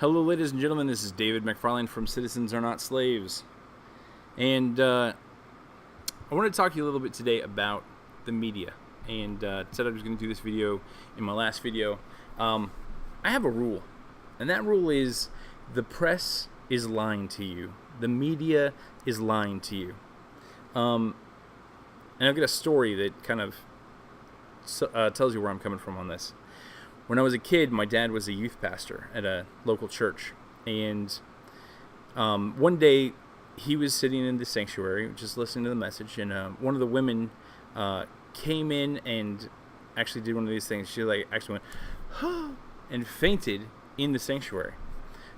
Hello, ladies and gentlemen. This is David McFarlane from Citizens Are Not Slaves. And I wanted to talk to you a little bit today about the media. And said I was going to do this video in my last video. I have a rule. And that rule is the press is lying to you. The media is lying to you. And I've got a story that kind of tells you where I'm coming from on this. When I was a kid, my dad was a youth pastor at a local church, and one day he was sitting in the sanctuary just listening to the message, and one of the women came in and actually did one of these things. She actually went, huh, and fainted in the sanctuary.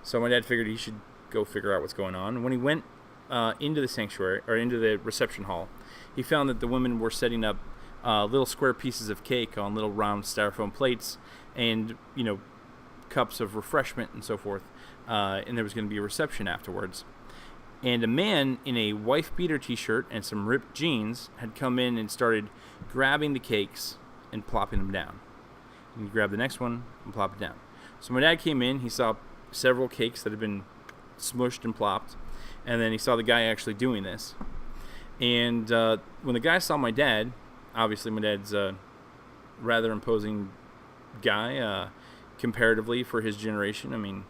So my dad figured he should go figure out what's going on. And when he went into the sanctuary, or into the reception hall, he found that the women were setting up little square pieces of cake on little round styrofoam plates, and cups of refreshment and so forth, and there was going to be a reception afterwards. And a man in a wife beater t-shirt and some ripped jeans had come in and started grabbing the cakes and plopping them down. And he grabbed the next one and plopped it down. So my dad came in, he saw several cakes that had been smushed and plopped, and then he saw the guy actually doing this. And when the guy saw my dad, obviously my dad's a rather imposing guy comparatively for his generation. I mean,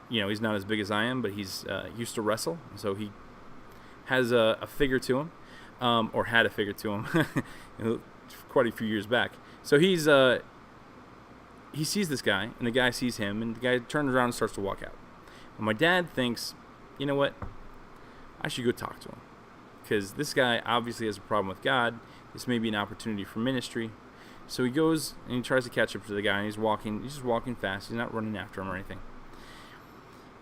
he's not as big as I am, but he's used to wrestle, so he has a figure to him, or had a figure to him quite a few years back. So he sees this guy, and the guy sees him, and the guy turns around and starts to walk out. And my dad thinks, you know what, I should go talk to him, because this guy obviously has a problem with God. This may be an opportunity for ministry. So he goes and he tries to catch up to the guy, and he's just walking fast. He's not running after him or anything.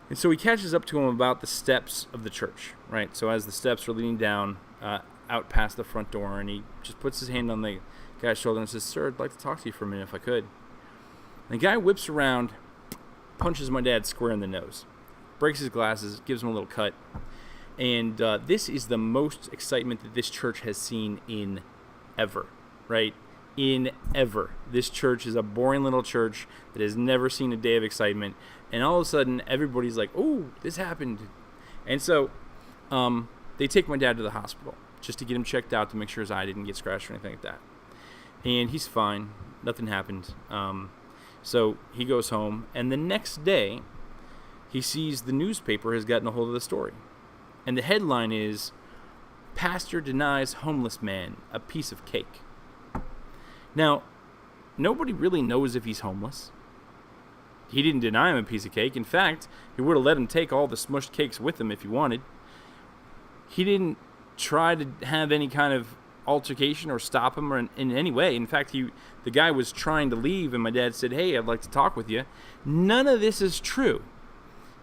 And so he catches up to him about the steps of the church, right? So as the steps are leading down out past the front door, and he just puts his hand on the guy's shoulder and says, "Sir, I'd like to talk to you for a minute if I could." And the guy whips around, punches my dad square in the nose, breaks his glasses, gives him a little cut. And this is the most excitement that this church has seen in ever, right? In ever. This church is a boring little church that has never seen a day of excitement. And all of a sudden, everybody's like, "Oh, this happened." And so they take my dad to the hospital just to get him checked out to make sure his eye didn't get scratched or anything like that. And he's fine. Nothing happened. So he goes home. And the next day, he sees the newspaper has gotten a hold of the story. And the headline is, "Pastor denies homeless man a piece of cake." Now, nobody really knows if he's homeless. He didn't deny him a piece of cake. In fact, he would have let him take all the smushed cakes with him if he wanted. He didn't try to have any kind of altercation or stop him or in any way. In fact, the guy was trying to leave, and my dad said, "Hey, I'd like to talk with you." None of this is true.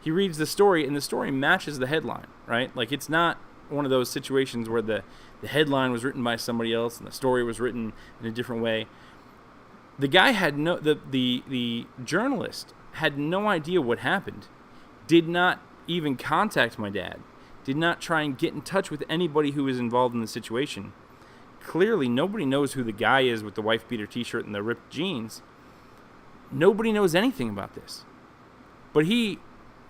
He reads the story, and the story matches the headline, right? Like, it's not one of those situations where the headline was written by somebody else and the story was written in a different way. The guy had the journalist had no idea what happened, did not even contact my dad, did not try and get in touch with anybody who was involved in the situation. Clearly, nobody knows who the guy is with the wife beater t-shirt and the ripped jeans. Nobody knows anything about this. But he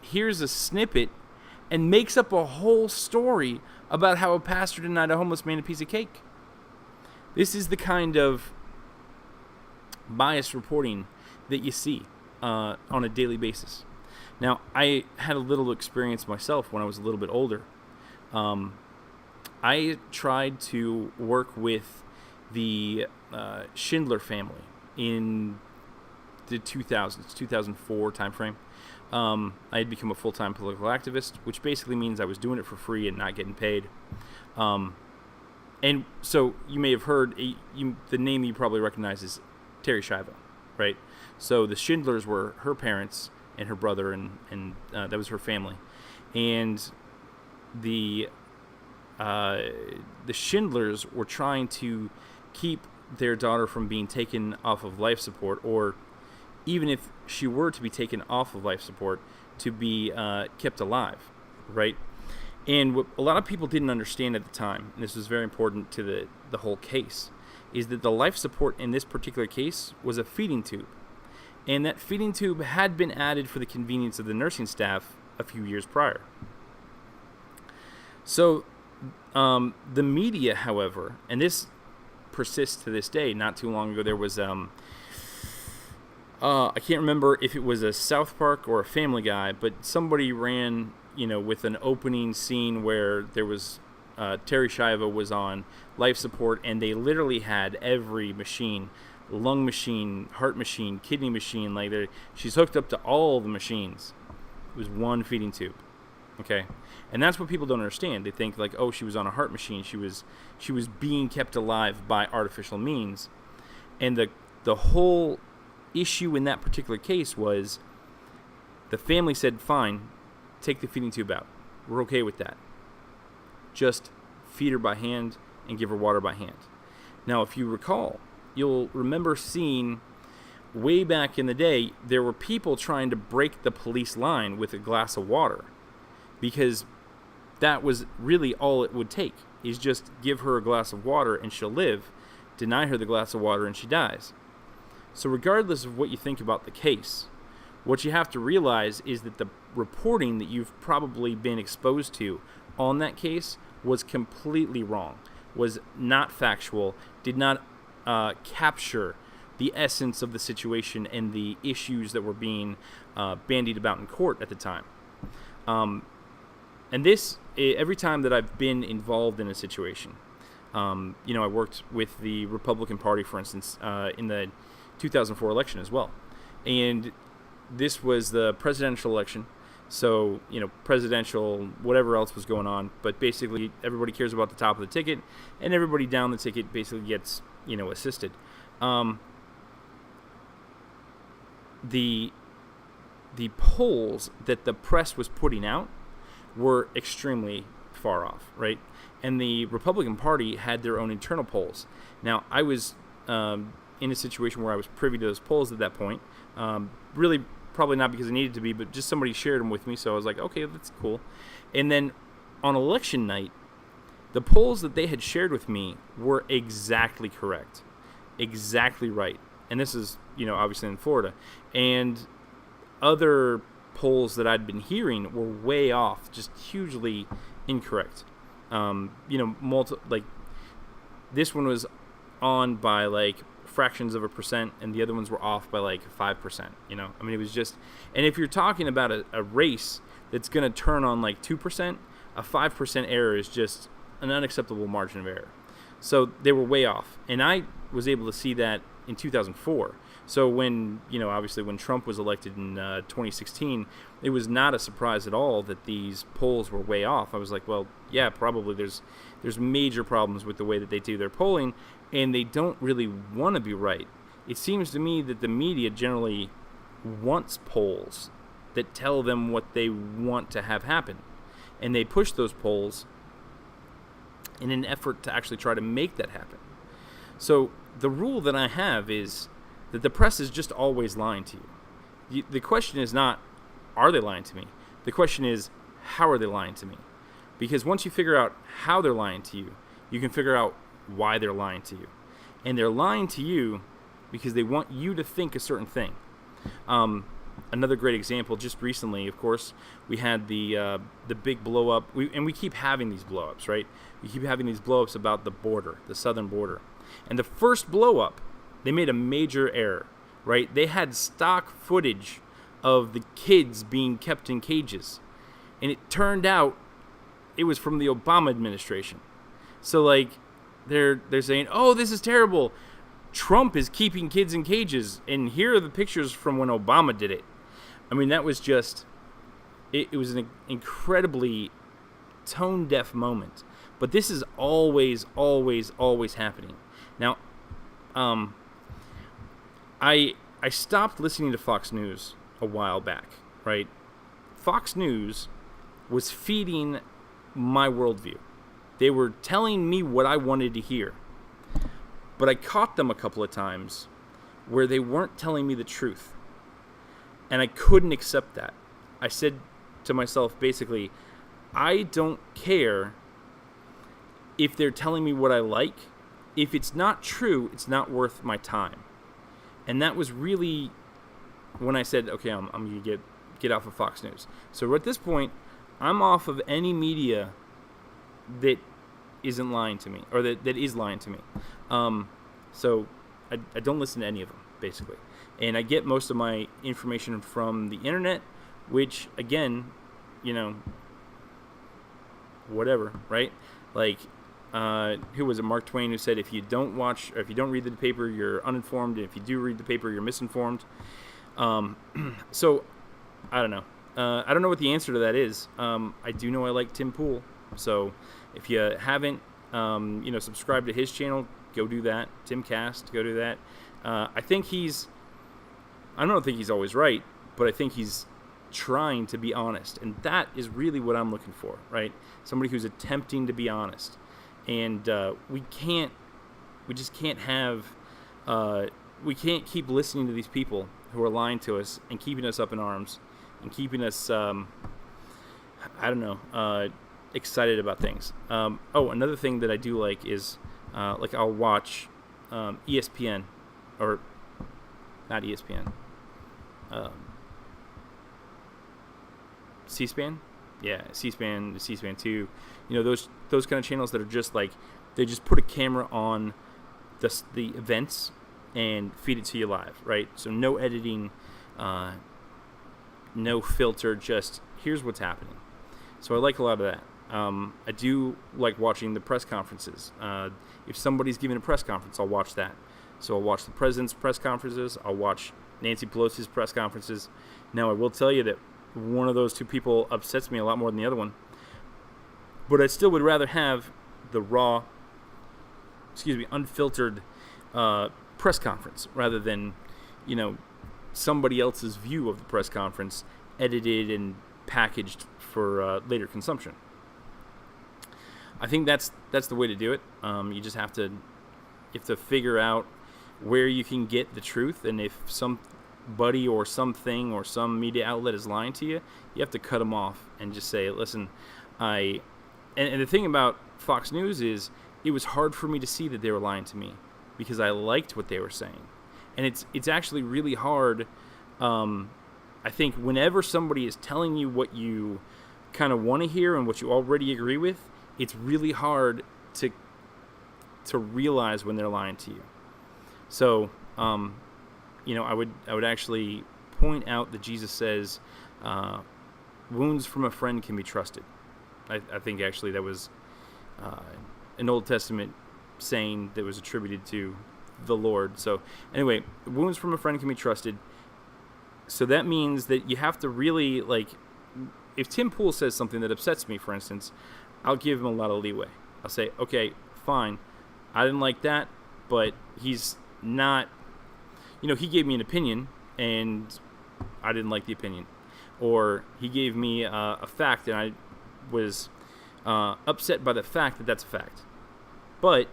hears a snippet and makes up a whole story about how a pastor denied a homeless man a piece of cake. This is the kind of biased reporting that you see on a daily basis. Now, I had a little experience myself when I was a little bit older. I tried to work with the Schindler family in the 2000s, 2004 timeframe. I had become a full-time political activist, which basically means I was doing it for free and not getting paid. And so you may have heard, the name you probably recognize is Terri Schiavo, right? So the Schindlers were her parents and her brother, and that was her family. And the Schindlers were trying to keep their daughter from being taken off of life support, or even if she were to be taken off of life support, to be kept alive, right? And what a lot of people didn't understand at the time, and this was very important to the whole case, is that the life support in this particular case was a feeding tube. and that feeding tube had been added for the convenience of the nursing staff a few years prior. So the media, however, and this persists to this day, not too long ago there was, I can't remember if it was a South Park or a Family Guy, but somebody ran, with an opening scene where there was Terry Schiavo was on life support, and they literally had every machine, lung machine, heart machine, kidney machine, she's hooked up to all the machines. It was one feeding tube. Okay, and that's what people don't understand. They think oh, she was on a heart machine. She was being kept alive by artificial means, and the whole issue in that particular case was the family said, "Fine, take the feeding tube out. We're okay with that. Just feed her by hand and give her water by hand." Now, if you recall, you'll remember seeing way back in the day there were people trying to break the police line with a glass of water. Because that was really all it would take, is just give her a glass of water and she'll live, deny her the glass of water and she dies. So regardless of what you think about the case, what you have to realize is that the reporting that you've probably been exposed to on that case was completely wrong, was not factual, did not capture the essence of the situation and the issues that were being bandied about in court at the time. And this, every time that I've been involved in a situation, I worked with the Republican Party, for instance, in the 2004 election as well. And this was the presidential election. So, presidential, whatever else was going on. But basically, everybody cares about the top of the ticket, and everybody down the ticket basically gets, assisted. The polls that the press was putting out were extremely far off, right? And the Republican Party had their own internal polls. Now, I was in a situation where I was privy to those polls at that point. Really, probably not because I needed to be, but just somebody shared them with me, so I was like, okay, that's cool. And then on election night, the polls that they had shared with me were exactly correct, exactly right. And this is, obviously in Florida. And other polls that I'd been hearing were way off, just hugely incorrect. This one was on by fractions of a percent, and the other ones were off by 5%. It was just, and if you're talking about a race that's going to turn on 2%, a 5% error is just an unacceptable margin of error. So they were way off, and I was able to see that in 2004. So when, obviously when Trump was elected in 2016, it was not a surprise at all that these polls were way off. I was like, well, yeah, probably there's major problems with the way that they do their polling, and they don't really want to be right. It seems to me that the media generally wants polls that tell them what they want to have happen, and they push those polls in an effort to actually try to make that happen. So the rule that I have is that the press is just always lying to you. The question is not, are they lying to me? The question is, how are they lying to me? Because once you figure out how they're lying to you, you can figure out why they're lying to you. And they're lying to you because they want you to think a certain thing. Another great example, just recently, of course, we had the big blow-up. And we keep having these blow-ups, right? We keep having these blow-ups about the border, the southern border. And the first blow-up, they made a major error, right? They had stock footage of the kids being kept in cages. And it turned out it was from the Obama administration. So, they're saying, oh, this is terrible. Trump is keeping kids in cages, and here are the pictures from when Obama did it. That was just, it was an incredibly tone-deaf moment. But this is always, always, always happening. Now, I stopped listening to Fox News a while back, right? Fox News was feeding my worldview. They were telling me what I wanted to hear. But I caught them a couple of times where they weren't telling me the truth. And I couldn't accept that. I said to myself, basically, I don't care if they're telling me what I like. If it's not true, it's not worth my time. And that was really when I said, okay, I'm going to get off of Fox News. So at this point, I'm off of any media that isn't lying to me, or that is lying to me. So I don't listen to any of them, basically. And I get most of my information from the internet, which, again, whatever, right? Like, who was it? Mark Twain, who said, if you don't read the paper, you're uninformed. And if you do read the paper, you're misinformed. So, I don't know. I don't know what the answer to that is. I do know I like Tim Pool. So, if you haven't, subscribed to his channel, go do that. Timcast, go do that. I don't think he's always right, but I think he's trying to be honest. And that is really what I'm looking for, right? Somebody who's attempting to be honest. And we just can't keep listening to these people who are lying to us and keeping us up in arms and keeping us, excited about things. Another thing that I do like is, I'll watch ESPN, or not ESPN, C-SPAN? Yeah, C-SPAN 2. Those kind of channels that are just like, they just put a camera on the events and feed it to you live, right? So no editing, no filter, just here's what's happening. So I like a lot of that. I do like watching the press conferences. If somebody's giving a press conference, I'll watch that. So I'll watch the president's press conferences. I'll watch Nancy Pelosi's press conferences. Now, I will tell you that one of those two people upsets me a lot more than the other one. But I still would rather have the raw, unfiltered press conference rather than, somebody else's view of the press conference edited and packaged for later consumption. I think that's the way to do it. You just have to figure out where you can get the truth, and if somebody or something or some media outlet is lying to you, you have to cut them off and just say, listen, and the thing about Fox News is it was hard for me to see that they were lying to me because I liked what they were saying. And it's actually really hard, I think, whenever somebody is telling you what you kind of want to hear and what you already agree with, it's really hard to realize when they're lying to you. So, I would actually point out that Jesus says, wounds from a friend can be trusted. I think actually that was an Old Testament saying that was attributed to the Lord. So anyway, wounds from a friend can be trusted. So that means that you have to really, if Tim Pool says something that upsets me, for instance, I'll give him a lot of leeway. I'll say, okay, fine, I didn't like that, but he's not, he gave me an opinion, and I didn't like the opinion. Or he gave me a fact, and I was upset by the fact that that's a fact. But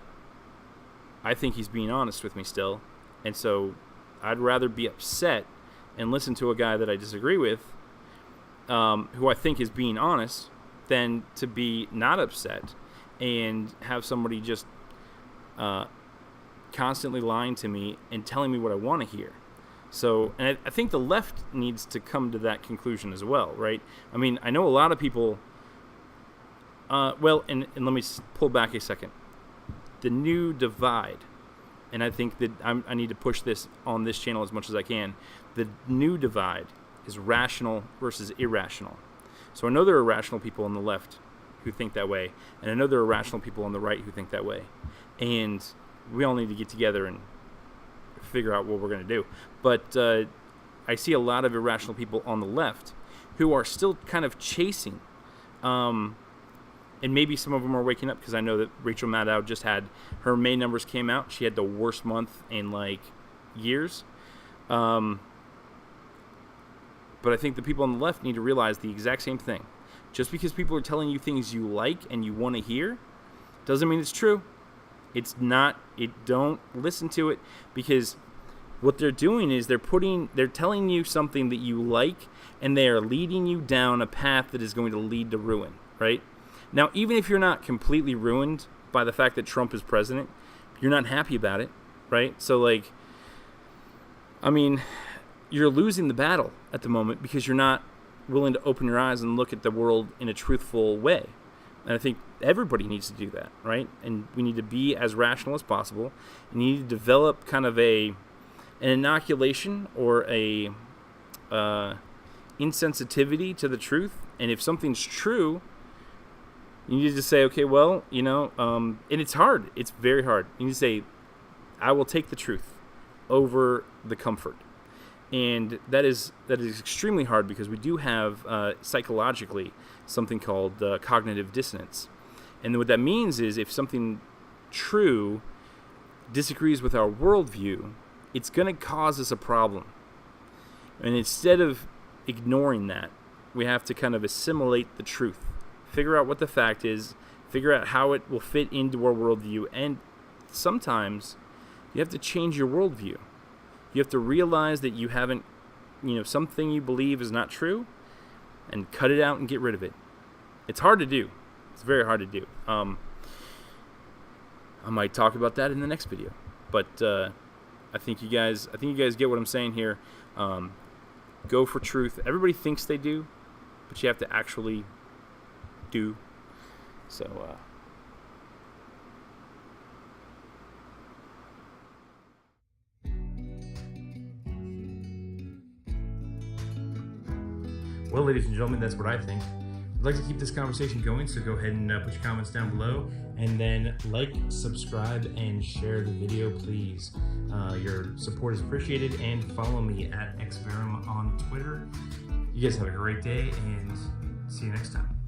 I think he's being honest with me still, and so I'd rather be upset and listen to a guy that I disagree with, who I think is being honest, than to be not upset and have somebody just constantly lying to me and telling me what I want to hear. So, and I think the left needs to come to that conclusion as well, right? I mean, I know a lot of people, and let me pull back a second. The new divide, and I think that I need to push this on this channel as much as I can. The new divide is rational versus irrational. So I know there are rational people on the left who think that way, and I know there are rational people on the right who think that way. And we all need to get together and figure out what we're going to do. But I see a lot of irrational people on the left who are still kind of chasing. And maybe some of them are waking up, because I know that Rachel Maddow just had her May numbers came out. She had the worst month in years. But I think the people on the left need to realize the exact same thing. Just because people are telling you things you like and you want to hear doesn't mean it's true. It's not. Don't listen to it, because what they're doing is they're telling you something that you like, and they are leading you down a path that is going to lead to ruin, right? Now, even if you're not completely ruined by the fact that Trump is president, you're not happy about it, right? So, you're losing the battle at the moment because you're not willing to open your eyes and look at the world in a truthful way. And I think everybody needs to do that, right? And we need to be as rational as possible. And you need to develop kind of an inoculation or a insensitivity to the truth. And if something's true, you need to say, okay, well, and it's hard. It's very hard. You need to say, I will take the truth over the comfort. And that is extremely hard because we do have psychologically something called cognitive dissonance. And what that means is if something true disagrees with our worldview, it's going to cause us a problem. And instead of ignoring that, we have to kind of assimilate the truth, figure out what the fact is, figure out how it will fit into our worldview. And sometimes you have to change your worldview. You have to realize that you haven't, something you believe is not true, and cut it out and get rid of it. It's hard to do. It's very hard to do. I might talk about that in the next video, but I think you guys get what I'm saying here. Go for truth. Everybody thinks they do, but you have to actually do. So. Well, ladies and gentlemen, that's what I think. I'd like to keep this conversation going, so go ahead and put your comments down below, and then like, subscribe, and share the video, please. Your support is appreciated, and follow me at xverum on Twitter. You guys have a great day, and see you next time.